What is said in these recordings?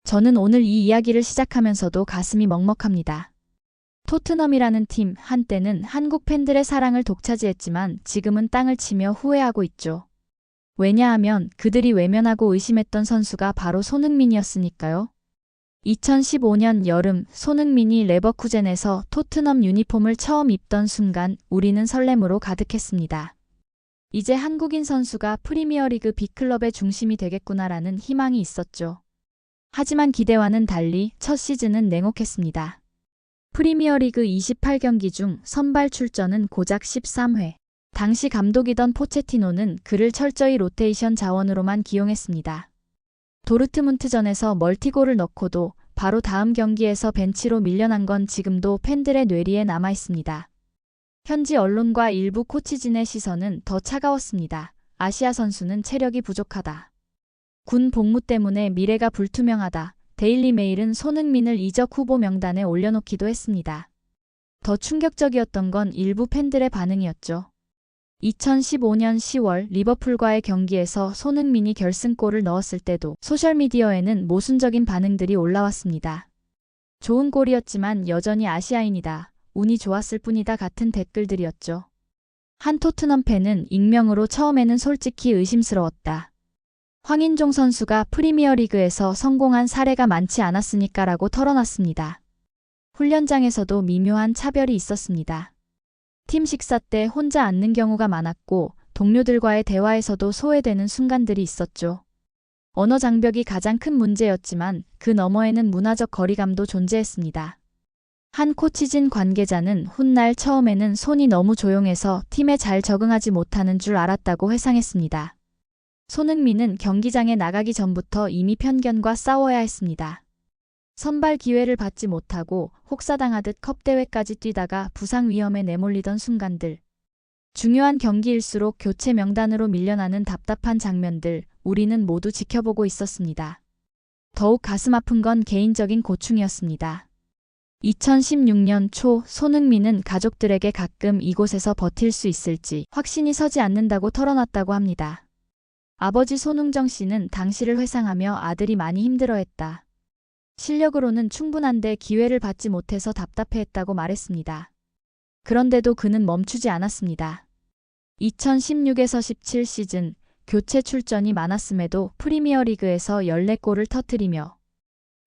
저는 오늘 이 이야기를 시작하면서도 가슴이 먹먹합니다. 토트넘이라는 팀, 한때는 한국 팬들의 사랑을 독차지했지만 지금은 땅을 치며 후회하고 있죠. 왜냐하면 그들이 외면하고 의심했던 선수가 바로 손흥민이었으니까요. 2015년 여름 손흥민이 레버쿠젠에서 토트넘 유니폼을 처음 입던 순간 우리는 설렘으로 가득했습니다. 이제 한국인 선수가 프리미어리그 빅클럽의 중심이 되겠구나라는 희망이 있었죠. 하지만 기대와는 달리 첫 시즌은 냉혹했습니다. 프리미어리그 28경기 중 선발 출전은 고작 13회. 당시 감독이던 포체티노는 그를 철저히 로테이션 자원으로만 기용했습니다. 도르트문트전에서 멀티골을 넣고도 바로 다음 경기에서 벤치로 밀려난 건 지금도 팬들의 뇌리에 남아있습니다. 현지 언론과 일부 코치진의 시선은 더 차가웠습니다. 아시아 선수는 체력이 부족하다. 군 복무 때문에 미래가 불투명하다. 데일리 메일은 손흥민을 이적 후보 명단에 올려놓기도 했습니다. 더 충격적이었던 건 일부 팬들의 반응이었죠. 2015년 10월 리버풀과의 경기에서 손흥민이 결승골을 넣었을 때도 소셜미디어에는 모순적인 반응들이 올라왔습니다. 좋은 골이었지만 여전히 아시아인이다. 운이 좋았을 뿐이다 같은 댓글들이었죠. 한 토트넘 팬은 익명으로 처음에는 솔직히 의심스러웠다. 황인종 선수가 프리미어리그에서 성공한 사례가 많지 않았으니까라고 털어놨습니다. 훈련장에서도 미묘한 차별이 있었습니다. 팀 식사 때 혼자 앉는 경우가 많았고 동료들과의 대화에서도 소외되는 순간들이 있었죠. 언어 장벽이 가장 큰 문제였지만 그 너머에는 문화적 거리감도 존재했습니다. 한 코치진 관계자는 훗날 처음에는 손이 너무 조용해서 팀에 잘 적응하지 못하는 줄 알았다고 회상했습니다. 손흥민은 경기장에 나가기 전부터 이미 편견과 싸워야 했습니다. 선발 기회를 받지 못하고 혹사당하듯 컵대회까지 뛰다가 부상 위험에 내몰리던 순간들. 중요한 경기일수록 교체 명단으로 밀려나는 답답한 장면들, 우리는 모두 지켜보고 있었습니다. 더욱 가슴 아픈 건 개인적인 고충이었습니다. 2016년 초 손흥민은 가족들에게 가끔 이곳에서 버틸 수 있을지 확신이 서지 않는다고 털어놨다고 합니다. 아버지 손흥정 씨는 당시를 회상하며 아들이 많이 힘들어했다. 실력으로는 충분한데 기회를 받지 못해서 답답해했다고 말했습니다. 그런데도 그는 멈추지 않았습니다. 2016에서 17 시즌 교체 출전이 많았음에도 프리미어리그에서 14골을 터뜨리며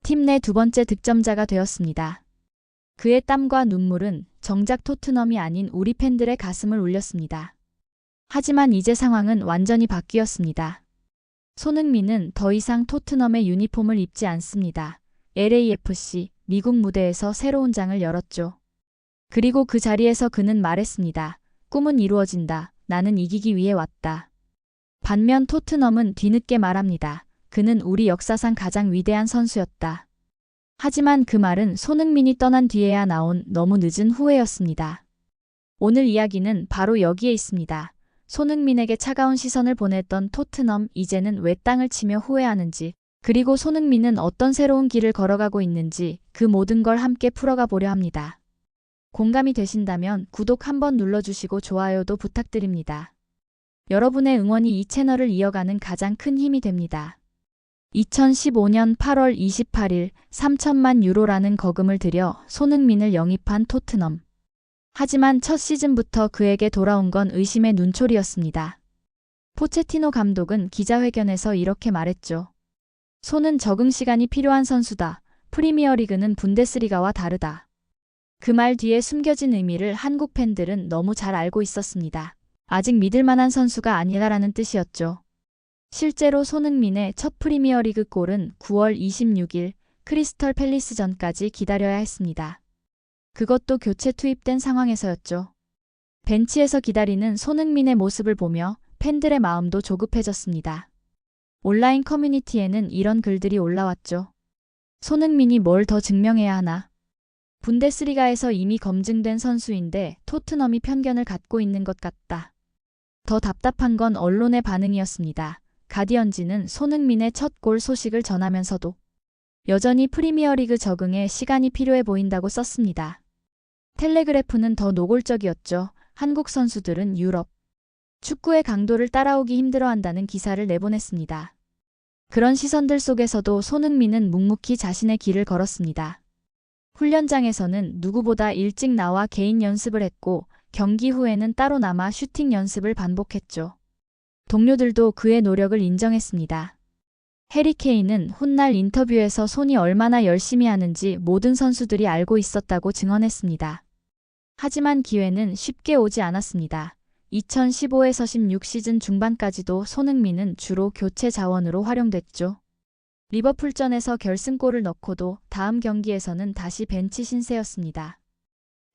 팀 내 두 번째 득점자가 되었습니다. 그의 땀과 눈물은 정작 토트넘이 아닌 우리 팬들의 가슴을 울렸습니다. 하지만 이제 상황은 완전히 바뀌었습니다. 손흥민은 더 이상 토트넘의 유니폼을 입지 않습니다. LAFC 미국 무대에서 새로운 장을 열었죠. 그리고 그 자리에서 그는 말했습니다. 꿈은 이루어진다. 나는 이기기 위해 왔다. 반면 토트넘은 뒤늦게 말합니다. 그는 우리 역사상 가장 위대한 선수였다. 하지만 그 말은 손흥민이 떠난 뒤에야 나온 너무 늦은 후회였습니다. 오늘 이야기는 바로 여기에 있습니다. 손흥민에게 차가운 시선을 보냈던 토트넘, 이제는 왜 땅을 치며 후회하는지, 그리고 손흥민은 어떤 새로운 길을 걸어가고 있는지 그 모든 걸 함께 풀어가 보려 합니다. 공감이 되신다면 구독 한번 눌러주시고 좋아요도 부탁드립니다. 여러분의 응원이 이 채널을 이어가는 가장 큰 힘이 됩니다. 2015년 8월 28일 3천만 유로라는 거금을 들여 손흥민을 영입한 토트넘. 하지만 첫 시즌부터 그에게 돌아온 건 의심의 눈초리였습니다. 포체티노 감독은 기자회견에서 이렇게 말했죠. 손은 적응 시간이 필요한 선수다. 프리미어리그는 분데스리가와 다르다. 그 말 뒤에 숨겨진 의미를 한국 팬들은 너무 잘 알고 있었습니다. 아직 믿을 만한 선수가 아니라라는 뜻이었죠. 실제로 손흥민의 첫 프리미어리그 골은 9월 26일 크리스털 팰리스전까지 기다려야 했습니다. 그것도 교체 투입된 상황에서였죠. 벤치에서 기다리는 손흥민의 모습을 보며 팬들의 마음도 조급해졌습니다. 온라인 커뮤니티에는 이런 글들이 올라왔죠. 손흥민이 뭘 더 증명해야 하나? 분데스리가에서 이미 검증된 선수인데 토트넘이 편견을 갖고 있는 것 같다. 더 답답한 건 언론의 반응이었습니다. 가디언지는 손흥민의 첫 골 소식을 전하면서도 여전히 프리미어리그 적응에 시간이 필요해 보인다고 썼습니다. 텔레그래프는 더 노골적이었죠. 한국 선수들은 유럽 축구의 강도를 따라오기 힘들어한다는 기사를 내보냈습니다. 그런 시선들 속에서도 손흥민은 묵묵히 자신의 길을 걸었습니다. 훈련장에서는 누구보다 일찍 나와 개인 연습을 했고 경기 후에는 따로 남아 슈팅 연습을 반복했죠. 동료들도 그의 노력을 인정했습니다. 해리 케인은 훗날 인터뷰에서 손이 얼마나 열심히 하는지 모든 선수들이 알고 있었다고 증언했습니다. 하지만 기회는 쉽게 오지 않았습니다. 2015에서 16 시즌 중반까지도 손흥민은 주로 교체 자원으로 활용됐죠. 리버풀전에서 결승골을 넣고도 다음 경기에서는 다시 벤치 신세였습니다.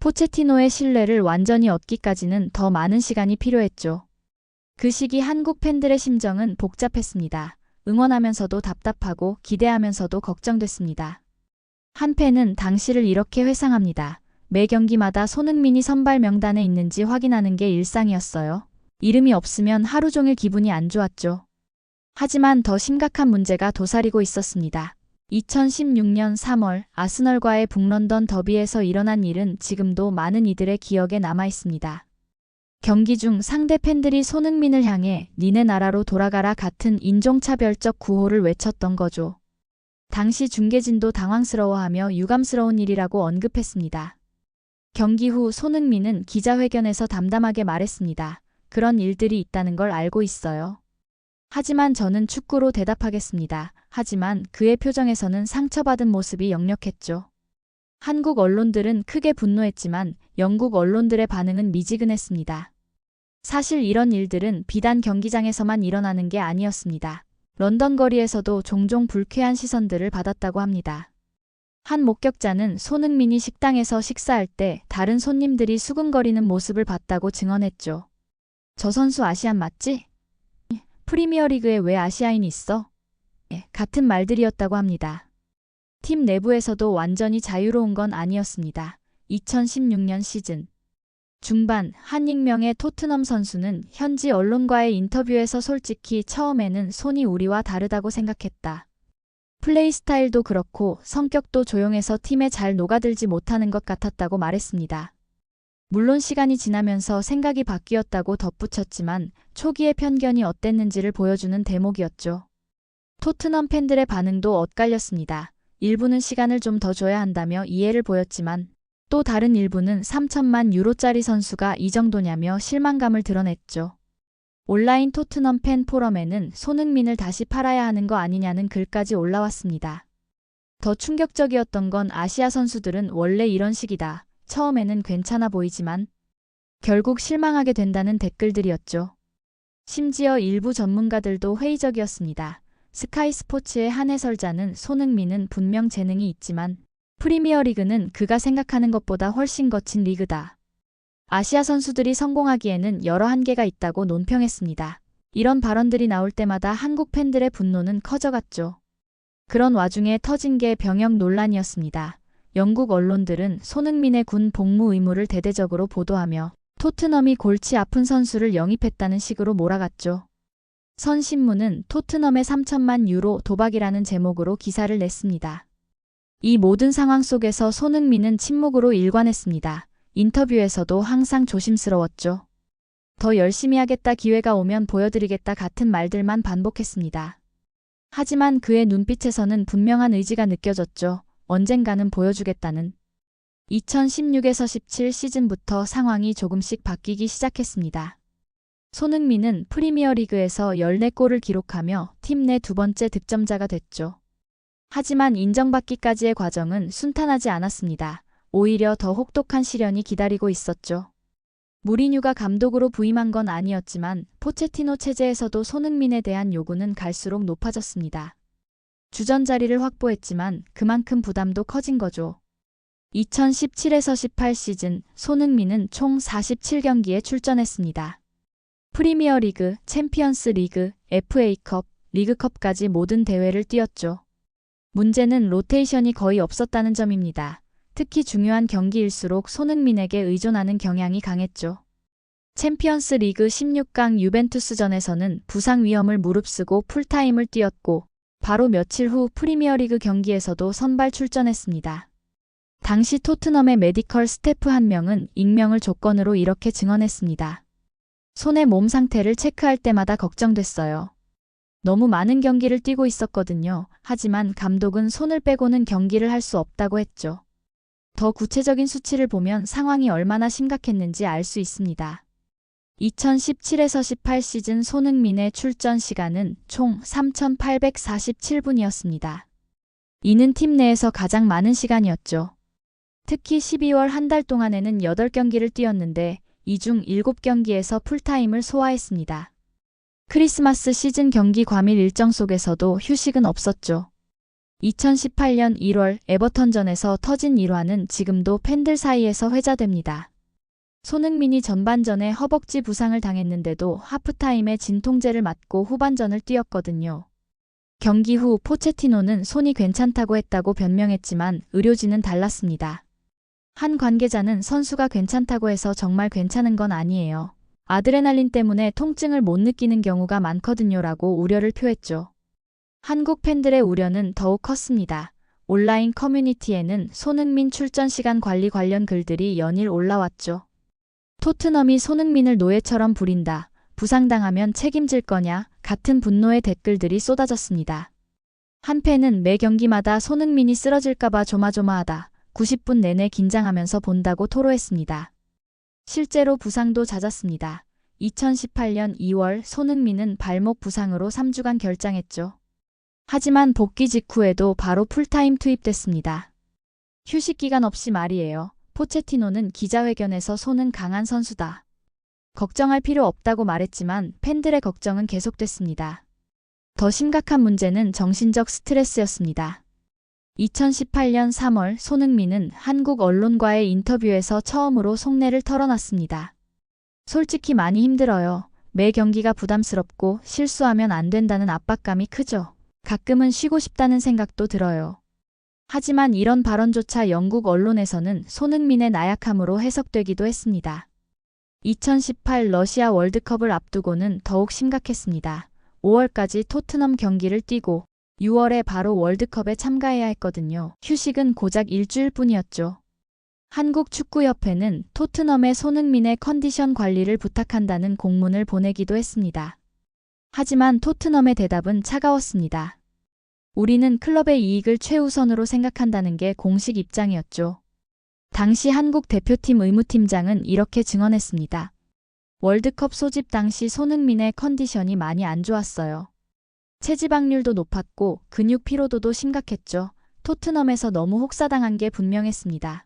포체티노의 신뢰를 완전히 얻기까지는 더 많은 시간이 필요했죠. 그 시기 한국 팬들의 심정은 복잡했습니다. 응원하면서도 답답하고 기대하면서도 걱정됐습니다. 한 팬은 당시를 이렇게 회상합니다. 매 경기마다 손흥민이 선발 명단에 있는지 확인하는 게 일상이었어요. 이름이 없으면 하루 종일 기분이 안 좋았죠. 하지만 더 심각한 문제가 도사리고 있었습니다. 2016년 3월 아스널과의 북런던 더비에서 일어난 일은 지금도 많은 이들의 기억에 남아 있습니다. 경기 중 상대 팬들이 손흥민을 향해 니네 나라로 돌아가라 같은 인종차별적 구호를 외쳤던 거죠. 당시 중계진도 당황스러워하며 유감스러운 일이라고 언급했습니다. 경기 후 손흥민은 기자회견에서 담담하게 말했습니다. 그런 일들이 있다는 걸 알고 있어요. 하지만 저는 축구로 대답하겠습니다. 하지만 그의 표정에서는 상처받은 모습이 역력했죠. 한국 언론들은 크게 분노했지만 영국 언론들의 반응은 미지근했습니다. 사실 이런 일들은 비단 경기장에서만 일어나는 게 아니었습니다. 런던 거리에서도 종종 불쾌한 시선들을 받았다고 합니다. 한 목격자는 손흥민이 식당에서 식사할 때 다른 손님들이 수근거리는 모습을 봤다고 증언했죠. 저 선수 아시안 맞지? 프리미어리그에 왜 아시아인이 있어? 같은 말들이었다고 합니다. 팀 내부에서도 완전히 자유로운 건 아니었습니다. 2016년 시즌 중반 한 익명의 토트넘 선수는 현지 언론과의 인터뷰에서 솔직히 처음에는 손이 우리와 다르다고 생각했다. 플레이 스타일도 그렇고 성격도 조용해서 팀에 잘 녹아들지 못하는 것 같았다고 말했습니다. 물론 시간이 지나면서 생각이 바뀌었다고 덧붙였지만 초기의 편견이 어땠는지를 보여주는 대목이었죠. 토트넘 팬들의 반응도 엇갈렸습니다. 일부는 시간을 좀 더 줘야 한다며 이해를 보였지만 또 다른 일부는 3천만 유로짜리 선수가 이 정도냐며 실망감을 드러냈죠. 온라인 토트넘 팬 포럼에는 손흥민을 다시 팔아야 하는 거 아니냐는 글까지 올라왔습니다. 더 충격적이었던 건 아시아 선수들은 원래 이런 식이다. 처음에는 괜찮아 보이지만 결국 실망하게 된다는 댓글들이었죠. 심지어 일부 전문가들도 회의적이었습니다. 스카이 스포츠의 한 해설자는 손흥민은 분명 재능이 있지만 프리미어리그는 그가 생각하는 것보다 훨씬 거친 리그다. 아시아 선수들이 성공하기에는 여러 한계가 있다고 논평했습니다. 이런 발언들이 나올 때마다 한국 팬들의 분노는 커져갔죠. 그런 와중에 터진 게 병역 논란이었습니다. 영국 언론들은 손흥민의 군 복무 의무를 대대적으로 보도하며 토트넘이 골치 아픈 선수를 영입했다는 식으로 몰아갔죠. 선 신문은 토트넘의 3천만 유로 도박이라는 제목으로 기사를 냈습니다. 이 모든 상황 속에서 손흥민은 침묵으로 일관했습니다. 인터뷰에서도 항상 조심스러웠죠. 더 열심히 하겠다, 기회가 오면 보여드리겠다 같은 말들만 반복했습니다. 하지만 그의 눈빛에서는 분명한 의지가 느껴졌죠. 언젠가는 보여주겠다는. 2016에서 17 시즌부터 상황이 조금씩 바뀌기 시작했습니다. 손흥민은 프리미어리그에서 14골을 기록하며 팀 내 두 번째 득점자가 됐죠. 하지만 인정받기까지의 과정은 순탄하지 않았습니다. 오히려 더 혹독한 시련이 기다리고 있었죠. 무리뉴가 감독으로 부임한 건 아니었지만 포체티노 체제에서도 손흥민에 대한 요구는 갈수록 높아졌습니다. 주전 자리를 확보했지만 그만큼 부담도 커진 거죠. 2017에서 18 시즌 손흥민은 총 47경기에 출전했습니다. 프리미어리그, 챔피언스 리그, FA컵, 리그컵까지 모든 대회를 뛰었죠. 문제는 로테이션이 거의 없었다는 점입니다. 특히 중요한 경기일수록 손흥민에게 의존하는 경향이 강했죠. 챔피언스 리그 16강 유벤투스전에서는 부상 위험을 무릅쓰고 풀타임을 뛰었고 바로 며칠 후 프리미어리그 경기에서도 선발 출전했습니다. 당시 토트넘의 메디컬 스태프 한 명은 익명을 조건으로 이렇게 증언했습니다. 손의 몸 상태를 체크할 때마다 걱정됐어요. 너무 많은 경기를 뛰고 있었거든요. 하지만 감독은 손을 빼고는 경기를 할 수 없다고 했죠. 더 구체적인 수치를 보면 상황이 얼마나 심각했는지 알 수 있습니다. 2017에서 18 시즌 손흥민의 출전 시간은 총 3,847분이었습니다. 이는 팀 내에서 가장 많은 시간이었죠. 특히 12월 한 달 동안에는 8경기를 뛰었는데 이 중 7경기에서 풀타임을 소화했습니다. 크리스마스 시즌 경기 과밀 일정 속에서도 휴식은 없었죠. 2018년 1월 에버턴전에서 터진 일화는 지금도 팬들 사이에서 회자됩니다. 손흥민이 전반전에 허벅지 부상을 당했는데도 하프타임에 진통제를 맞고 후반전을 뛰었거든요. 경기 후 포체티노는 손이 괜찮다고 했다고 변명했지만 의료진은 달랐습니다. 한 관계자는 선수가 괜찮다고 해서 정말 괜찮은 건 아니에요. 아드레날린 때문에 통증을 못 느끼는 경우가 많거든요라고 우려를 표했죠. 한국 팬들의 우려는 더욱 컸습니다. 온라인 커뮤니티에는 손흥민 출전 시간 관리 관련 글들이 연일 올라왔죠. 토트넘이 손흥민을 노예처럼 부린다. 부상당하면 책임질 거냐? 같은 분노의 댓글들이 쏟아졌습니다. 한 팬은 매 경기마다 손흥민이 쓰러질까봐 조마조마하다. 90분 내내 긴장하면서 본다고 토로했습니다. 실제로 부상도 잦았습니다. 2018년 2월 손흥민은 발목 부상으로 3주간 결장했죠. 하지만 복귀 직후에도 바로 풀타임 투입됐습니다. 휴식 기간 없이 말이에요. 포체티노는 기자회견에서 손은 강한 선수다. 걱정할 필요 없다고 말했지만 팬들의 걱정은 계속됐습니다. 더 심각한 문제는 정신적 스트레스였습니다. 2018년 3월 손흥민은 한국 언론과의 인터뷰에서 처음으로 속내를 털어놨습니다. 솔직히 많이 힘들어요. 매 경기가 부담스럽고 실수하면 안 된다는 압박감이 크죠. 가끔은 쉬고 싶다는 생각도 들어요. 하지만 이런 발언조차 영국 언론에서는 손흥민의 나약함으로 해석되기도 했습니다. 2018 러시아 월드컵을 앞두고는 더욱 심각했습니다. 5월까지 토트넘 경기를 뛰고 6월에 바로 월드컵에 참가해야 했거든요. 휴식은 고작 일주일 뿐이었죠. 한국축구협회는 토트넘의 손흥민의 컨디션 관리를 부탁한다는 공문을 보내기도 했습니다. 하지만 토트넘의 대답은 차가웠습니다. 우리는 클럽의 이익을 최우선으로 생각한다는 게 공식 입장이었죠. 당시 한국 대표팀 의무팀장은 이렇게 증언했습니다. 월드컵 소집 당시 손흥민의 컨디션이 많이 안 좋았어요. 체지방률도 높았고 근육 피로도도 심각했죠. 토트넘에서 너무 혹사당한 게 분명했습니다.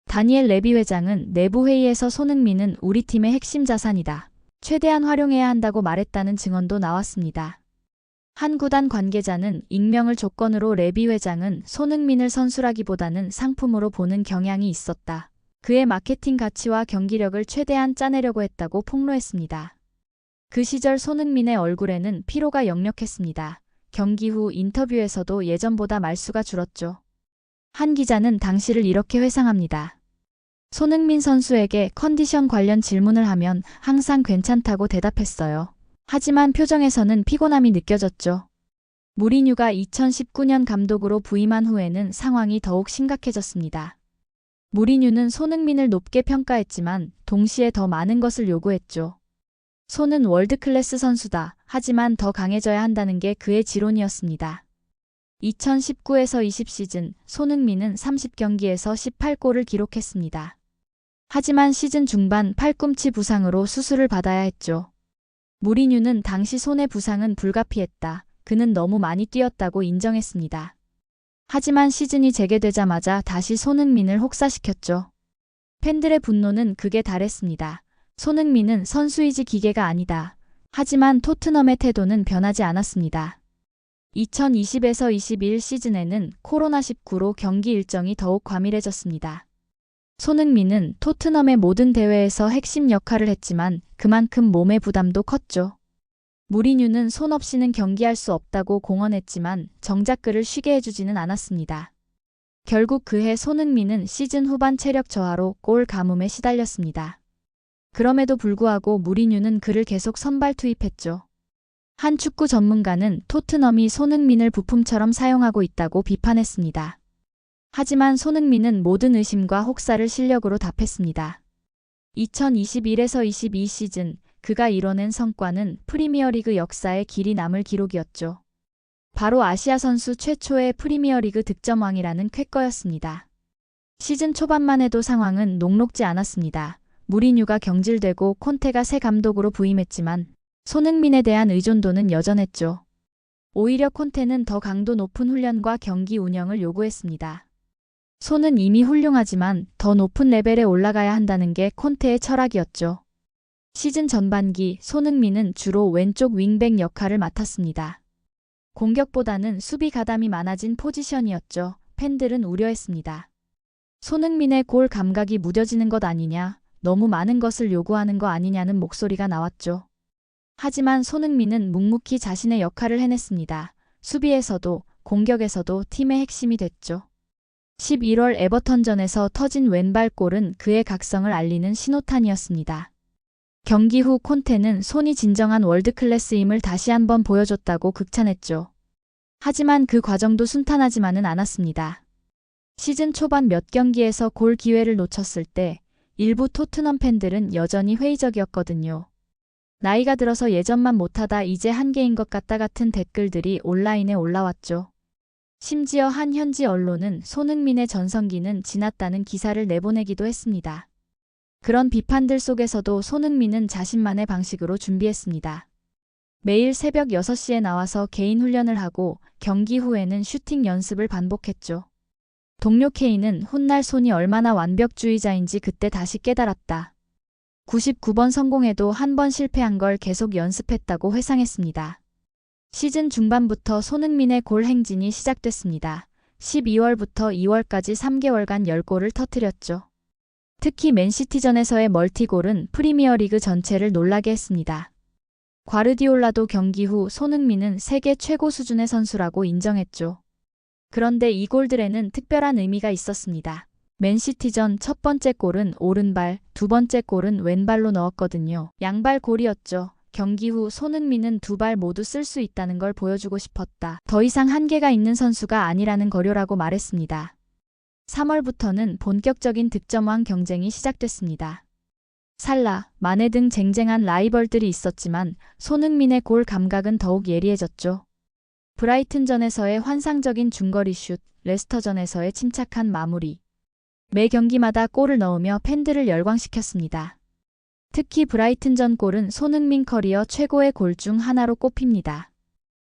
다니엘 레비 회장은 내부 회의에서 손흥민은 우리 팀의 핵심 자산이다. 최대한 활용해야 한다고 말했다는 증언도 나왔습니다. 한 구단 관계자는 익명을 조건으로 레비 회장은 손흥민을 선수라기보다는 상품으로 보는 경향이 있었다. 그의 마케팅 가치와 경기력을 최대한 짜내려고 했다고 폭로했습니다. 그 시절 손흥민의 얼굴에는 피로가 역력했습니다. 경기 후 인터뷰에서도 예전보다 말수가 줄었죠. 한 기자는 당시를 이렇게 회상합니다. 손흥민 선수에게 컨디션 관련 질문을 하면 항상 괜찮다고 대답했어요. 하지만 표정에서는 피곤함이 느껴졌죠. 무리뉴가 2019년 감독으로 부임한 후에는 상황이 더욱 심각해졌습니다. 무리뉴는 손흥민을 높게 평가했지만 동시에 더 많은 것을 요구했죠. 손은 월드클래스 선수다. 하지만 더 강해져야 한다는 게 그의 지론이었습니다. 2019에서 20 시즌 손흥민은 30경기에서 18골을 기록했습니다. 하지만 시즌 중반 팔꿈치 부상으로 수술을 받아야 했죠. 무리뉴는 당시 손의 부상은 불가피했다. 그는 너무 많이 뛰었다고 인정했습니다. 하지만 시즌이 재개되자마자 다시 손흥민을 혹사시켰죠. 팬들의 분노는 극에 달했습니다. 손흥민은 선수이지 기계가 아니다. 하지만 토트넘의 태도는 변하지 않았습니다. 2020에서 21 시즌에는 코로나19로 경기 일정이 더욱 과밀해졌습니다. 손흥민은 토트넘의 모든 대회에서 핵심 역할을 했지만 그만큼 몸의 부담도 컸죠. 무리뉴는 손 없이는 경기할 수 없다고 공언했지만 정작 그를 쉬게 해주지는 않았습니다. 결국 그해 손흥민은 시즌 후반 체력 저하로 골 가뭄에 시달렸습니다. 그럼에도 불구하고 무리뉴는 그를 계속 선발 투입했죠. 한 축구 전문가는 토트넘이 손흥민을 부품처럼 사용하고 있다고 비판했습니다. 하지만 손흥민은 모든 의심과 혹사를 실력으로 답했습니다. 2021에서 22 시즌 그가 이뤄낸 성과는 프리미어리그 역사에 길이 남을 기록이었죠. 바로 아시아 선수 최초의 프리미어리그 득점왕이라는 쾌거였습니다. 시즌 초반만 해도 상황은 녹록지 않았습니다. 무리뉴가 경질되고 콘테가 새 감독으로 부임했지만 손흥민에 대한 의존도는 여전했죠. 오히려 콘테는 더 강도 높은 훈련과 경기 운영을 요구했습니다. 손은 이미 훌륭하지만 더 높은 레벨에 올라가야 한다는 게 콘테의 철학이었죠. 시즌 전반기 손흥민은 주로 왼쪽 윙백 역할을 맡았습니다. 공격보다는 수비 가담이 많아진 포지션이었죠. 팬들은 우려했습니다. 손흥민의 골 감각이 무뎌지는 것 아니냐, 너무 많은 것을 요구하는 거 아니냐는 목소리가 나왔죠. 하지만 손흥민은 묵묵히 자신의 역할을 해냈습니다. 수비에서도 공격에서도 팀의 핵심이 됐죠. 11월 에버턴전에서 터진 왼발골은 그의 각성을 알리는 신호탄이었습니다. 경기 후 콘테는 손이 진정한 월드클래스임을 다시 한번 보여줬다고 극찬했죠. 하지만 그 과정도 순탄하지만은 않았습니다. 시즌 초반 몇 경기에서 골 기회를 놓쳤을 때 일부 토트넘 팬들은 여전히 회의적이었거든요. 나이가 들어서 예전만 못하다 이제 한계인 것 같다 같은 댓글들이 온라인에 올라왔죠. 심지어 한 현지 언론은 손흥민의 전성기는 지났다는 기사를 내보내기도 했습니다. 그런 비판들 속에서도 손흥민은 자신만의 방식으로 준비했습니다. 매일 새벽 6시에 나와서 개인 훈련을 하고 경기 후에는 슈팅 연습을 반복했죠. 동료 케인은 훗날 손이 얼마나 완벽주의자인지 그때 다시 깨달았다. 99번 성공해도 한 번 실패한 걸 계속 연습했다고 회상했습니다. 시즌 중반부터 손흥민의 골 행진이 시작됐습니다. 12월부터 2월까지 3개월간 10골을 터뜨렸죠. 특히 맨시티전에서의 멀티골은 프리미어리그 전체를 놀라게 했습니다. 과르디올라도 경기 후 손흥민은 세계 최고 수준의 선수라고 인정했죠. 그런데 이 골들에는 특별한 의미가 있었습니다. 맨시티전 첫 번째 골은 오른발, 두 번째 골은 왼발로 넣었거든요. 양발 골이었죠. 경기 후 손흥민은 두 발 모두 쓸 수 있다는 걸 보여주고 싶었다. 더 이상 한계가 있는 선수가 아니라는 거료라고 말했습니다. 3월부터는 본격적인 득점왕 경쟁이 시작됐습니다. 살라, 마네 등 쟁쟁한 라이벌들이 있었지만 손흥민의 골 감각은 더욱 예리해졌죠. 브라이튼전에서의 환상적인 중거리 슛, 레스터전에서의 침착한 마무리. 매 경기마다 골을 넣으며 팬들을 열광시켰습니다. 특히 브라이튼전 골은 손흥민 커리어 최고의 골 중 하나로 꼽힙니다.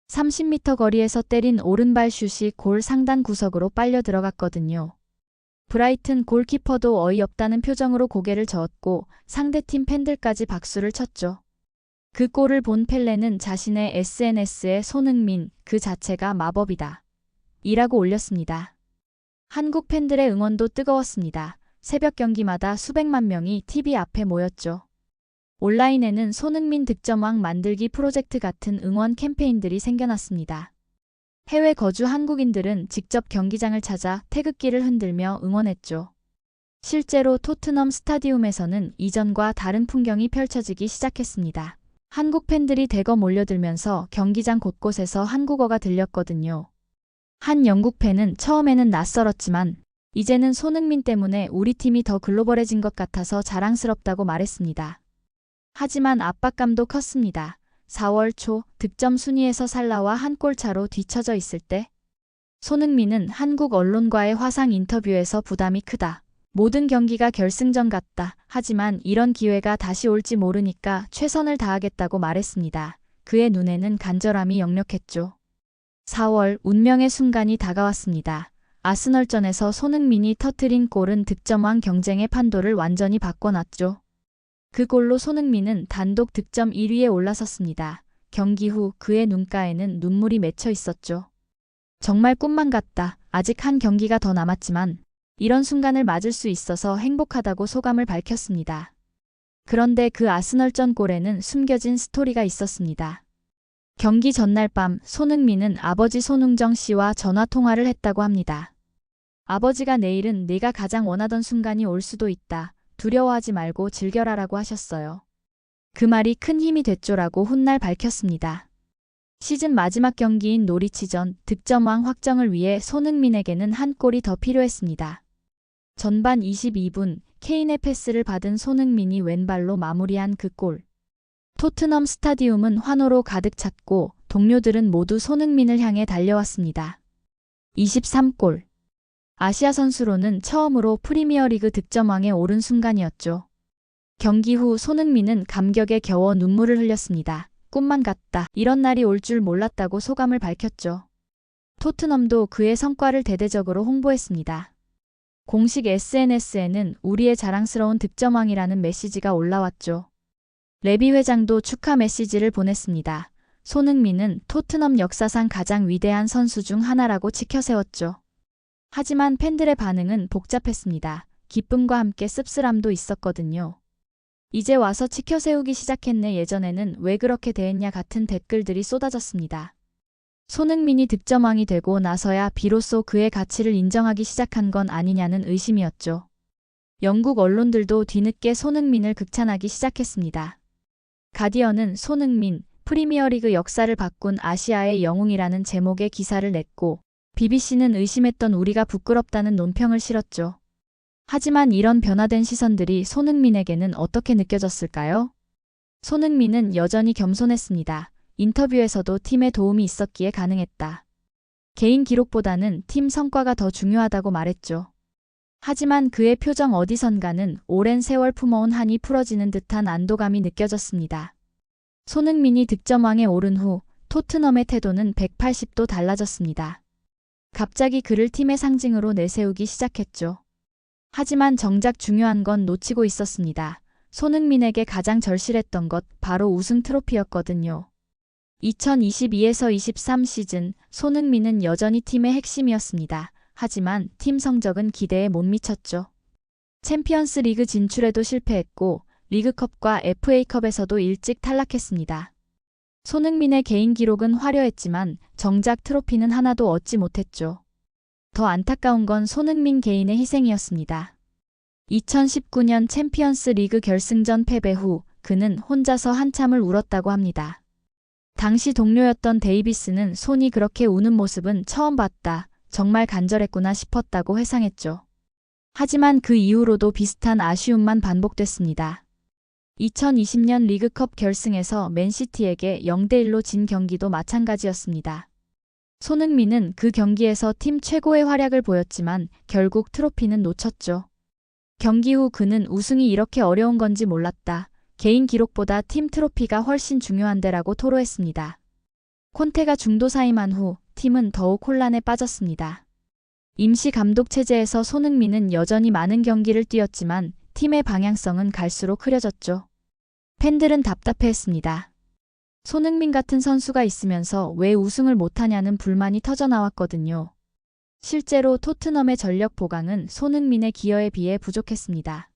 30m 거리에서 때린 오른발 슛이 골 상단 구석으로 빨려 들어갔거든요. 브라이튼 골키퍼도 어이없다는 표정으로 고개를 저었고 상대팀 팬들까지 박수를 쳤죠. 그 골을 본 펠레는 자신의 SNS에 손흥민 그 자체가 마법이다. 이라고 올렸습니다. 한국 팬들의 응원도 뜨거웠습니다. 새벽 경기마다 수백만 명이 TV 앞에 모였죠. 온라인에는 손흥민 득점왕 만들기 프로젝트 같은 응원 캠페인들이 생겨났습니다. 해외 거주 한국인들은 직접 경기장을 찾아 태극기를 흔들며 응원했죠. 실제로 토트넘 스타디움에서는 이전과 다른 풍경이 펼쳐지기 시작했습니다. 한국 팬들이 대거 몰려들면서 경기장 곳곳에서 한국어가 들렸거든요. 한 영국 팬은 처음에는 낯설었지만 이제는 손흥민 때문에 우리 팀이 더 글로벌해진 것 같아서 자랑스럽다고 말했습니다. 하지만 압박감도 컸습니다. 4월 초 득점 순위에서 살라와 한 골 차로 뒤처져 있을 때 손흥민은 한국 언론과의 화상 인터뷰에서 부담이 크다. 모든 경기가 결승전 같다. 하지만 이런 기회가 다시 올지 모르니까 최선을 다하겠다고 말했습니다. 그의 눈에는 간절함이 역력했죠. 4월 운명의 순간이 다가왔습니다. 아스널전에서 손흥민이 터뜨린 골은 득점왕 경쟁의 판도를 완전히 바꿔놨죠. 그 골로 손흥민은 단독 득점 1위에 올라섰습니다. 경기 후 그의 눈가에는 눈물이 맺혀 있었죠. 정말 꿈만 같다. 아직 한 경기가 더 남았지만 이런 순간을 맞을 수 있어서 행복하다고 소감을 밝혔습니다. 그런데 그 아스널전 골에는 숨겨진 스토리가 있었습니다. 경기 전날 밤 손흥민은 아버지 손흥정 씨와 전화통화를 했다고 합니다. 아버지가 내일은 네가 가장 원하던 순간이 올 수도 있다. 두려워하지 말고 즐겨라라고 하셨어요. 그 말이 큰 힘이 됐죠라고 훗날 밝혔습니다. 시즌 마지막 경기인 노리치전 득점왕 확정을 위해 손흥민에게는 한 골이 더 필요했습니다. 전반 22분 케인의 패스를 받은 손흥민이 왼발로 마무리한 그 골. 토트넘 스타디움은 환호로 가득 찼고 동료들은 모두 손흥민을 향해 달려왔습니다. 23골. 아시아 선수로는 처음으로 프리미어리그 득점왕에 오른 순간이었죠. 경기 후 손흥민은 감격에 겨워 눈물을 흘렸습니다. 꿈만 같다. 이런 날이 올 줄 몰랐다고 소감을 밝혔죠. 토트넘도 그의 성과를 대대적으로 홍보했습니다. 공식 SNS에는 우리의 자랑스러운 득점왕이라는 메시지가 올라왔죠. 레비 회장도 축하 메시지를 보냈습니다. 손흥민은 토트넘 역사상 가장 위대한 선수 중 하나라고 치켜세웠죠. 하지만 팬들의 반응은 복잡했습니다. 기쁨과 함께 씁쓸함도 있었거든요. 이제 와서 치켜세우기 시작했네. 예전에는 왜 그렇게 대했냐 같은 댓글들이 쏟아졌습니다. 손흥민이 득점왕이 되고 나서야 비로소 그의 가치를 인정하기 시작한 건 아니냐는 의심이었죠. 영국 언론들도 뒤늦게 손흥민을 극찬하기 시작했습니다. 가디언은 손흥민, 프리미어리그 역사를 바꾼 아시아의 영웅이라는 제목의 기사를 냈고 BBC는 의심했던 우리가 부끄럽다는 논평을 실었죠. 하지만 이런 변화된 시선들이 손흥민에게는 어떻게 느껴졌을까요? 손흥민은 여전히 겸손했습니다. 인터뷰에서도 팀의 도움이 있었기에 가능했다. 개인 기록보다는 팀 성과가 더 중요하다고 말했죠. 하지만 그의 표정 어디선가는 오랜 세월 품어온 한이 풀어지는 듯한 안도감이 느껴졌습니다. 손흥민이 득점왕에 오른 후 토트넘의 태도는 180도 달라졌습니다. 갑자기 그를 팀의 상징으로 내세우기 시작했죠. 하지만 정작 중요한 건 놓치고 있었습니다. 손흥민에게 가장 절실했던 것 바로 우승 트로피였거든요. 2022에서 23 시즌 손흥민은 여전히 팀의 핵심이었습니다. 하지만 팀 성적은 기대에 못 미쳤죠. 챔피언스 리그 진출에도 실패했고 리그컵과 FA컵에서도 일찍 탈락했습니다. 손흥민의 개인 기록은 화려했지만 정작 트로피는 하나도 얻지 못했죠. 더 안타까운 건 손흥민 개인의 희생이었습니다. 2019년 챔피언스 리그 결승전 패배 후 그는 혼자서 한참을 울었다고 합니다. 당시 동료였던 데이비스는 손이 그렇게 우는 모습은 처음 봤다. 정말 간절했구나 싶었다고 회상했죠. 하지만 그 이후로도 비슷한 아쉬움만 반복됐습니다. 2020년 리그컵 결승에서 맨시티에게 0대1로 진 경기도 마찬가지였습니다. 손흥민은 그 경기에서 팀 최고의 활약을 보였지만 결국 트로피는 놓쳤죠. 경기 후 그는 우승이 이렇게 어려운 건지 몰랐다. 개인 기록보다 팀 트로피가 훨씬 중요한데라고 토로했습니다. 콘테가 중도 사임한 후 팀은 더욱 혼란에 빠졌습니다. 임시 감독 체제에서 손흥민은 여전히 많은 경기를 뛰었지만 팀의 방향성은 갈수록 흐려졌죠. 팬들은 답답해했습니다. 손흥민 같은 선수가 있으면서 왜 우승을 못하냐는 불만이 터져나왔거든요. 실제로 토트넘의 전력 보강은 손흥민의 기여에 비해 부족했습니다.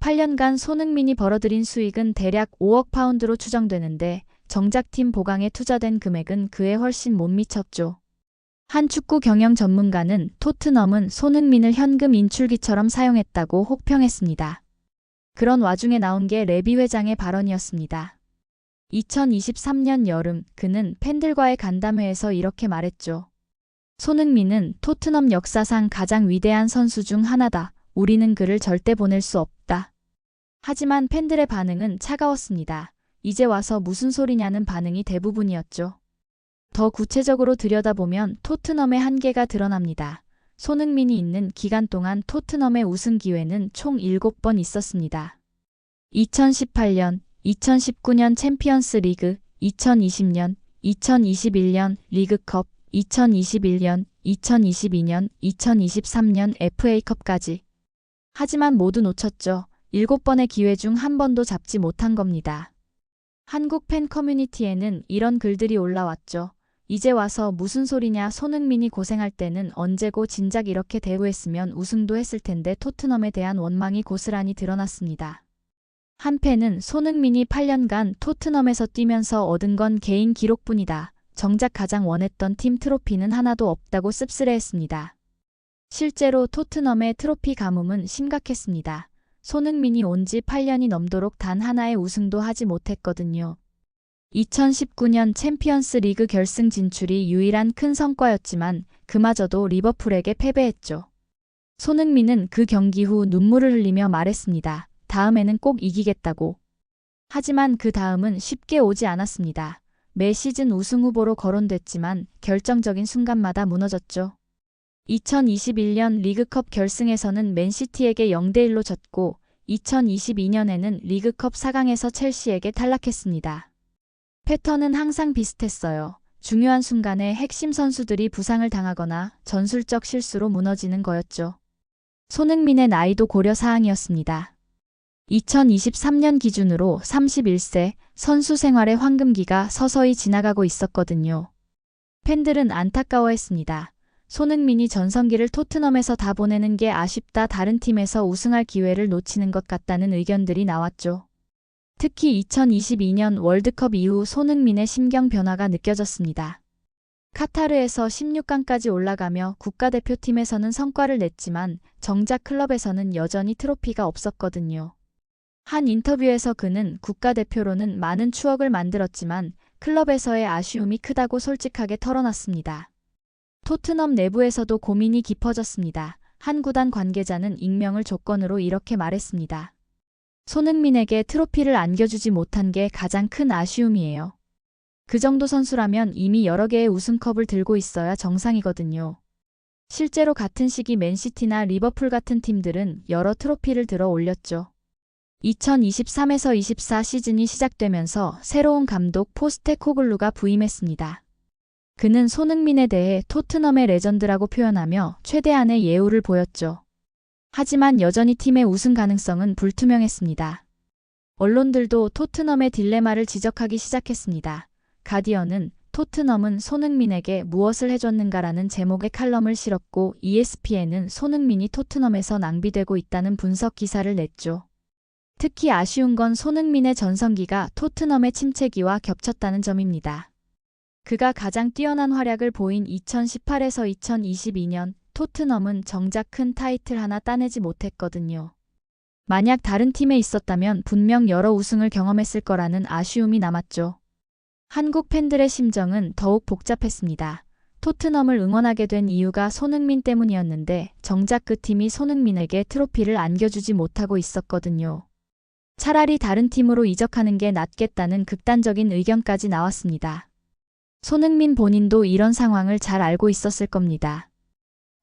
8년간 손흥민이 벌어들인 수익은 대략 5억 파운드로 추정되는데 정작 팀 보강에 투자된 금액은 그에 훨씬 못 미쳤죠. 한 축구 경영 전문가는 토트넘은 손흥민을 현금 인출기처럼 사용했다고 혹평했습니다. 그런 와중에 나온 게 레비 회장의 발언이었습니다. 2023년 여름 그는 팬들과의 간담회에서 이렇게 말했죠. 손흥민은 토트넘 역사상 가장 위대한 선수 중 하나다. 우리는 그를 절대 보낼 수 없다. 하지만 팬들의 반응은 차가웠습니다. 이제 와서 무슨 소리냐는 반응이 대부분이었죠. 더 구체적으로 들여다보면 토트넘의 한계가 드러납니다. 손흥민이 있는 기간 동안 토트넘의 우승 기회는 총 7번 있었습니다. 2018년, 2019년 챔피언스 리그, 2020년, 2021년 리그컵, 2021년, 2022년, 2023년 FA컵까지. 하지만 모두 놓쳤죠. 7번의 기회 중 한 번도 잡지 못한 겁니다. 한국 팬 커뮤니티에는 이런 글들이 올라왔죠. 이제 와서 무슨 소리냐. 손흥민이 고생할 때는 언제고 진작 이렇게 대우했으면 우승도 했을 텐데. 토트넘에 대한 원망이 고스란히 드러났습니다. 한 팬은 손흥민이 8년간 토트넘에서 뛰면서 얻은 건 개인 기록뿐이다. 정작 가장 원했던 팀 트로피는 하나도 없다고 씁쓸해했습니다. 실제로 토트넘의 트로피 가뭄은 심각했습니다. 손흥민이 온 지 8년이 넘도록 단 하나의 우승도 하지 못했거든요. 2019년 챔피언스 리그 결승 진출이 유일한 큰 성과였지만 그마저도 리버풀에게 패배했죠. 손흥민은 그 경기 후 눈물을 흘리며 말했습니다. 다음에는 꼭 이기겠다고. 하지만 그 다음은 쉽게 오지 않았습니다. 매 시즌 우승 후보로 거론됐지만 결정적인 순간마다 무너졌죠. 2021년 리그컵 결승에서는 맨시티에게 0대1로 졌고 2022년에는 리그컵 4강에서 첼시에게 탈락했습니다. 패턴은 항상 비슷했어요. 중요한 순간에 핵심 선수들이 부상을 당하거나 전술적 실수로 무너지는 거였죠. 손흥민의 나이도 고려 사항이었습니다. 2023년 기준으로 31세, 선수 생활의 황금기가 서서히 지나가고 있었거든요. 팬들은 안타까워했습니다. 손흥민이 전성기를 토트넘에서 다 보내는 게 아쉽다, 다른 팀에서 우승할 기회를 놓치는 것 같다는 의견들이 나왔죠. 특히 2022년 월드컵 이후 손흥민의 심경 변화가 느껴졌습니다. 카타르에서 16강까지 올라가며 국가대표팀에서는 성과를 냈지만 정작 클럽에서는 여전히 트로피가 없었거든요. 한 인터뷰에서 그는 국가대표로는 많은 추억을 만들었지만 클럽에서의 아쉬움이 크다고 솔직하게 털어놨습니다. 토트넘 내부에서도 고민이 깊어졌습니다. 한 구단 관계자는 익명을 조건으로 이렇게 말했습니다. 손흥민에게 트로피를 안겨주지 못한 게 가장 큰 아쉬움이에요. 그 정도 선수라면 이미 여러 개의 우승컵을 들고 있어야 정상이거든요. 실제로 같은 시기 맨시티나 리버풀 같은 팀들은 여러 트로피를 들어 올렸죠. 2023에서 24 시즌이 시작되면서 새로운 감독 포스테코글루가 부임했습니다. 그는 손흥민에 대해 토트넘의 레전드라고 표현하며 최대한의 예우를 보였죠. 하지만 여전히 팀의 우승 가능성은 불투명했습니다. 언론들도 토트넘의 딜레마를 지적하기 시작했습니다. 가디언은 토트넘은 손흥민에게 무엇을 해줬는가라는 제목의 칼럼을 실었고 ESPN은 손흥민이 토트넘에서 낭비되고 있다는 분석 기사를 냈죠. 특히 아쉬운 건 손흥민의 전성기가 토트넘의 침체기와 겹쳤다는 점입니다. 그가 가장 뛰어난 활약을 보인 2018에서 2022년 토트넘은 정작 큰 타이틀 하나 따내지 못했거든요. 만약 다른 팀에 있었다면 분명 여러 우승을 경험했을 거라는 아쉬움이 남았죠. 한국 팬들의 심정은 더욱 복잡했습니다. 토트넘을 응원하게 된 이유가 손흥민 때문이었는데 정작 그 팀이 손흥민에게 트로피를 안겨주지 못하고 있었거든요. 차라리 다른 팀으로 이적하는 게 낫겠다는 극단적인 의견까지 나왔습니다. 손흥민 본인도 이런 상황을 잘 알고 있었을 겁니다.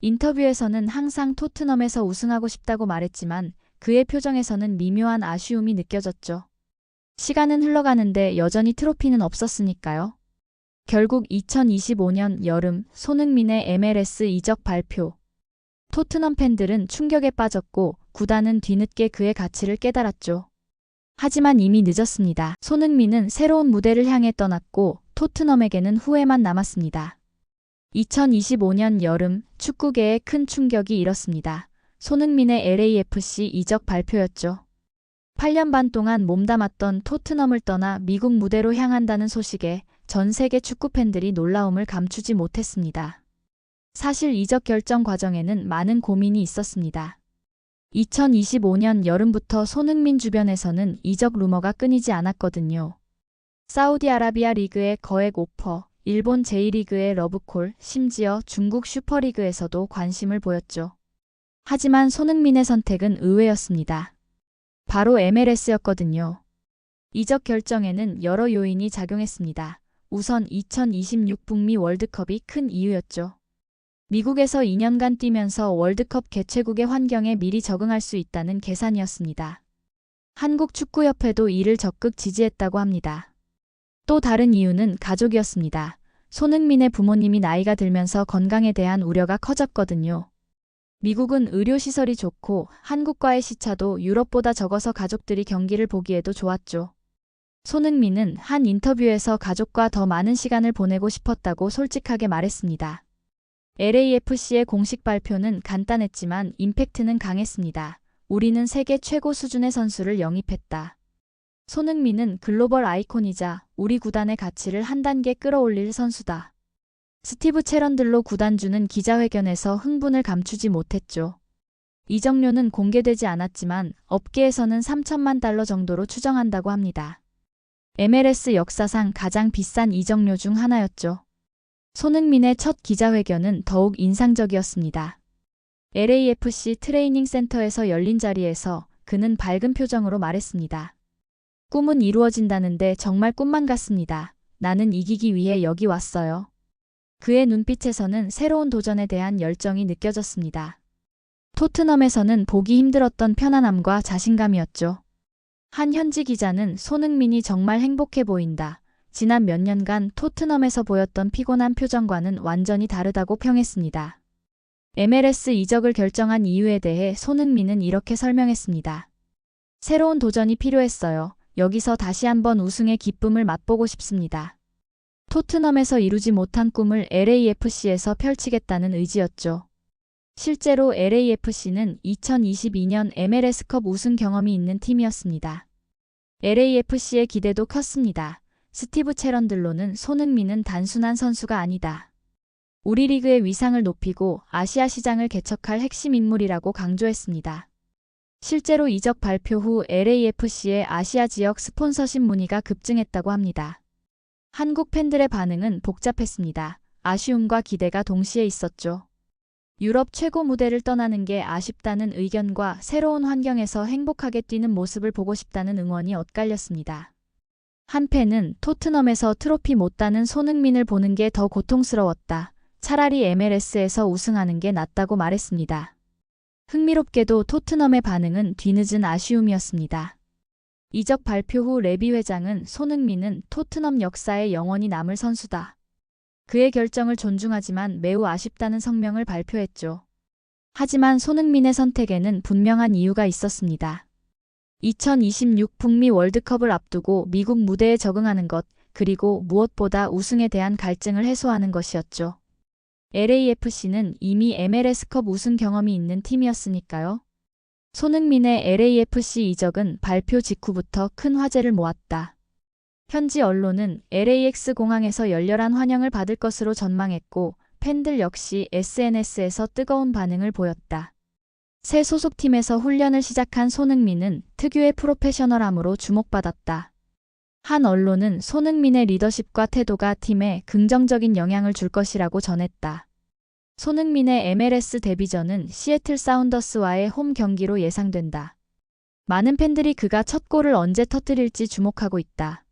인터뷰에서는 항상 토트넘에서 우승하고 싶다고 말했지만 그의 표정에서는 미묘한 아쉬움이 느껴졌죠. 시간은 흘러가는데 여전히 트로피는 없었으니까요. 결국 2025년 여름 손흥민의 MLS 이적 발표. 토트넘 팬들은 충격에 빠졌고 구단은 뒤늦게 그의 가치를 깨달았죠. 하지만 이미 늦었습니다. 손흥민은 새로운 무대를 향해 떠났고 토트넘에게는 후회만 남았습니다. 2025년 여름 축구계에 큰 충격이 일었습니다. 손흥민의 LAFC 이적 발표였죠. 8년 반 동안 몸담았던 토트넘을 떠나 미국 무대로 향한다는 소식에 전 세계 축구 팬들이 놀라움을 감추지 못했습니다. 사실 이적 결정 과정에는 많은 고민이 있었습니다. 2025년 여름부터 손흥민 주변에서는 이적 루머가 끊이지 않았거든요. 사우디아라비아 리그의 거액 오퍼, 일본 제1리그의 러브콜, 심지어 중국 슈퍼리그에서도 관심을 보였죠. 하지만 손흥민의 선택은 의외였습니다. 바로 MLS였거든요. 이적 결정에는 여러 요인이 작용했습니다. 우선 2026 북미 월드컵이 큰 이유였죠. 미국에서 2년간 뛰면서 월드컵 개최국의 환경에 미리 적응할 수 있다는 계산이었습니다. 한국축구협회도 이를 적극 지지했다고 합니다. 또 다른 이유는 가족이었습니다. 손흥민의 부모님이 나이가 들면서 건강에 대한 우려가 커졌거든요. 미국은 의료시설이 좋고 한국과의 시차도 유럽보다 적어서 가족들이 경기를 보기에도 좋았죠. 손흥민은 한 인터뷰에서 가족과 더 많은 시간을 보내고 싶었다고 솔직하게 말했습니다. LAFC의 공식 발표는 간단했지만 임팩트는 강했습니다. 우리는 세계 최고 수준의 선수를 영입했다. 손흥민은 글로벌 아이콘이자 우리 구단의 가치를 한 단계 끌어올릴 선수다. 스티브 체런들로 구단주는 기자회견에서 흥분을 감추지 못했죠. 이적료는 공개되지 않았지만 업계에서는 3천만 달러 정도로 추정한다고 합니다. MLS 역사상 가장 비싼 이적료 중 하나였죠. 손흥민의 첫 기자회견은 더욱 인상적이었습니다. LAFC 트레이닝 센터에서 열린 자리에서 그는 밝은 표정으로 말했습니다. 꿈은 이루어진다는데 정말 꿈만 같습니다. 나는 이기기 위해 여기 왔어요. 그의 눈빛에서는 새로운 도전에 대한 열정이 느껴졌습니다. 토트넘에서는 보기 힘들었던 편안함과 자신감이었죠. 한 현지 기자는 손흥민이 정말 행복해 보인다. 지난 몇 년간 토트넘에서 보였던 피곤한 표정과는 완전히 다르다고 평했습니다. MLS 이적을 결정한 이유에 대해 손흥민은 이렇게 설명했습니다. 새로운 도전이 필요했어요. 여기서 다시 한번 우승의 기쁨을 맛보고 싶습니다. 토트넘에서 이루지 못한 꿈을 LAFC에서 펼치겠다는 의지였죠. 실제로 LAFC는 2022년 MLS컵 우승 경험이 있는 팀이었습니다. LAFC의 기대도 컸습니다. 스티브 체런들로는 손흥민은 단순한 선수가 아니다. 우리 리그의 위상을 높이고 아시아 시장을 개척할 핵심 인물이라고 강조했습니다. 실제로 이적 발표 후 LAFC의 아시아 지역 스폰서십 문의가 급증했다고 합니다. 한국 팬들의 반응은 복잡했습니다. 아쉬움과 기대가 동시에 있었죠. 유럽 최고 무대를 떠나는 게 아쉽다는 의견과 새로운 환경에서 행복하게 뛰는 모습을 보고 싶다는 응원이 엇갈렸습니다. 한 팬은 토트넘에서 트로피 못 따는 손흥민을 보는 게 더 고통스러웠다. 차라리 MLS에서 우승하는 게 낫다고 말했습니다. 흥미롭게도 토트넘의 반응은 뒤늦은 아쉬움이었습니다. 이적 발표 후 레비 회장은 손흥민은 토트넘 역사에 영원히 남을 선수다. 그의 결정을 존중하지만 매우 아쉽다는 성명을 발표했죠. 하지만 손흥민의 선택에는 분명한 이유가 있었습니다. 2026 북미 월드컵을 앞두고 미국 무대에 적응하는 것, 그리고 무엇보다 우승에 대한 갈증을 해소하는 것이었죠. LAFC는 이미 MLS컵 우승 경험이 있는 팀이었으니까요. 손흥민의 LAFC 이적은 발표 직후부터 큰 화제를 모았다. 현지 언론은 LAX 공항에서 열렬한 환영을 받을 것으로 전망했고 팬들 역시 SNS에서 뜨거운 반응을 보였다. 새 소속팀에서 훈련을 시작한 손흥민은 특유의 프로페셔널함으로 주목받았다. 한 언론은 손흥민의 리더십과 태도가 팀에 긍정적인 영향을 줄 것이라고 전했다. 손흥민의 MLS 데뷔전은 시애틀 사운더스와의 홈 경기로 예상된다. 많은 팬들이 그가 첫 골을 언제 터뜨릴지 주목하고 있다.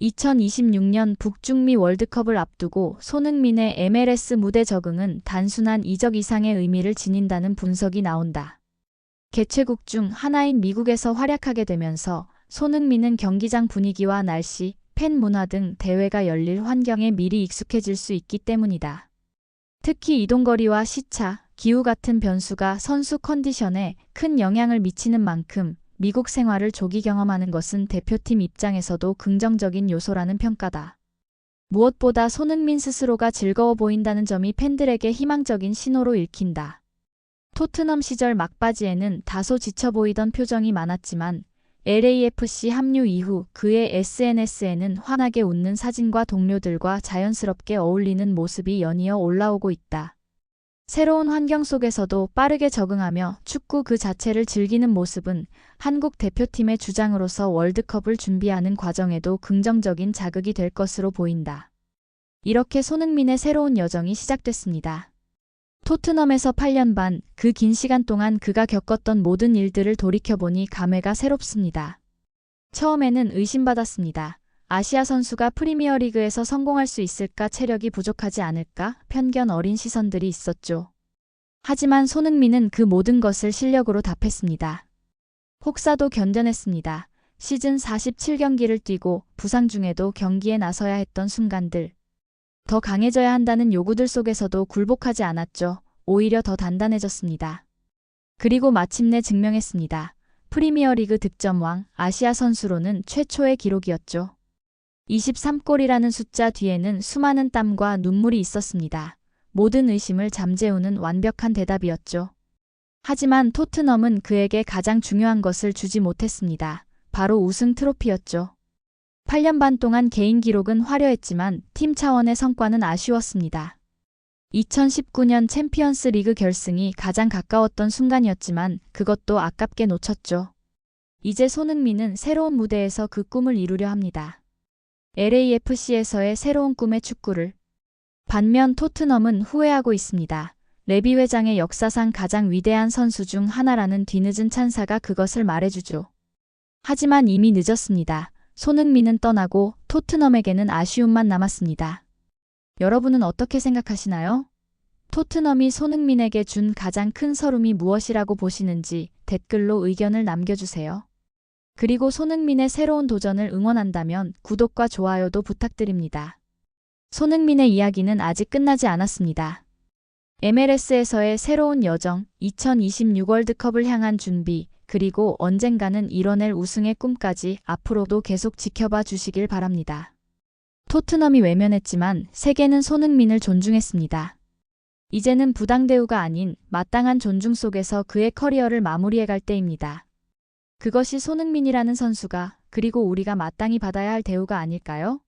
2026년 북중미 월드컵을 앞두고 손흥민의 MLS 무대 적응은 단순한 이적 이상의 의미를 지닌다는 분석이 나온다. 개최국 중 하나인 미국에서 활약하게 되면서 손흥민은 경기장 분위기와 날씨, 팬 문화 등 대회가 열릴 환경에 미리 익숙해질 수 있기 때문이다. 특히 이동거리와 시차, 기후 같은 변수가 선수 컨디션에 큰 영향을 미치는 만큼 미국 생활을 조기 경험하는 것은 대표팀 입장에서도 긍정적인 요소라는 평가다. 무엇보다 손흥민 스스로가 즐거워 보인다는 점이 팬들에게 희망적인 신호로 읽힌다. 토트넘 시절 막바지에는 다소 지쳐 보이던 표정이 많았지만 LAFC 합류 이후 그의 SNS에는 환하게 웃는 사진과 동료들과 자연스럽게 어울리는 모습이 연이어 올라오고 있다. 새로운 환경 속에서도 빠르게 적응하며 축구 그 자체를 즐기는 모습은 한국 대표팀의 주장으로서 월드컵을 준비하는 과정에도 긍정적인 자극이 될 것으로 보인다. 이렇게 손흥민의 새로운 여정이 시작됐습니다. 토트넘에서 8년 반, 그 긴 시간 동안 그가 겪었던 모든 일들을 돌이켜보니 감회가 새롭습니다. 처음에는 의심받았습니다. 아시아 선수가 프리미어리그에서 성공할 수 있을까, 체력이 부족하지 않을까, 편견 어린 시선들이 있었죠. 하지만 손흥민은 그 모든 것을 실력으로 답했습니다. 혹사도 견뎌냈습니다. 시즌 47경기를 뛰고 부상 중에도 경기에 나서야 했던 순간들. 더 강해져야 한다는 요구들 속에서도 굴복하지 않았죠. 오히려 더 단단해졌습니다. 그리고 마침내 증명했습니다. 프리미어리그 득점왕, 아시아 선수로는 최초의 기록이었죠. 23골이라는 숫자 뒤에는 수많은 땀과 눈물이 있었습니다. 모든 의심을 잠재우는 완벽한 대답이었죠. 하지만 토트넘은 그에게 가장 중요한 것을 주지 못했습니다. 바로 우승 트로피였죠. 8년 반 동안 개인 기록은 화려했지만 팀 차원의 성과는 아쉬웠습니다. 2019년 챔피언스 리그 결승이 가장 가까웠던 순간이었지만 그것도 아깝게 놓쳤죠. 이제 손흥민은 새로운 무대에서 그 꿈을 이루려 합니다. LAFC에서의 새로운 꿈의 축구를. 반면 토트넘은 후회하고 있습니다. 레비 회장의 역사상 가장 위대한 선수 중 하나라는 뒤늦은 찬사가 그것을 말해주죠. 하지만 이미 늦었습니다. 손흥민은 떠나고 토트넘에게는 아쉬움만 남았습니다. 여러분은 어떻게 생각하시나요? 토트넘이 손흥민에게 준 가장 큰 서름이 무엇이라고 보시는지 댓글로 의견을 남겨주세요. 그리고 손흥민의 새로운 도전을 응원한다면 구독과 좋아요도 부탁드립니다. 손흥민의 이야기는 아직 끝나지 않았습니다. MLS에서의 새로운 여정, 2026 월드컵을 향한 준비, 그리고 언젠가는 이뤄낼 우승의 꿈까지 앞으로도 계속 지켜봐 주시길 바랍니다. 토트넘이 외면했지만 세계는 손흥민을 존중했습니다. 이제는 부당 대우가 아닌 마땅한 존중 속에서 그의 커리어를 마무리해갈 때입니다. 그것이 손흥민이라는 선수가, 그리고 우리가 마땅히 받아야 할 대우가 아닐까요?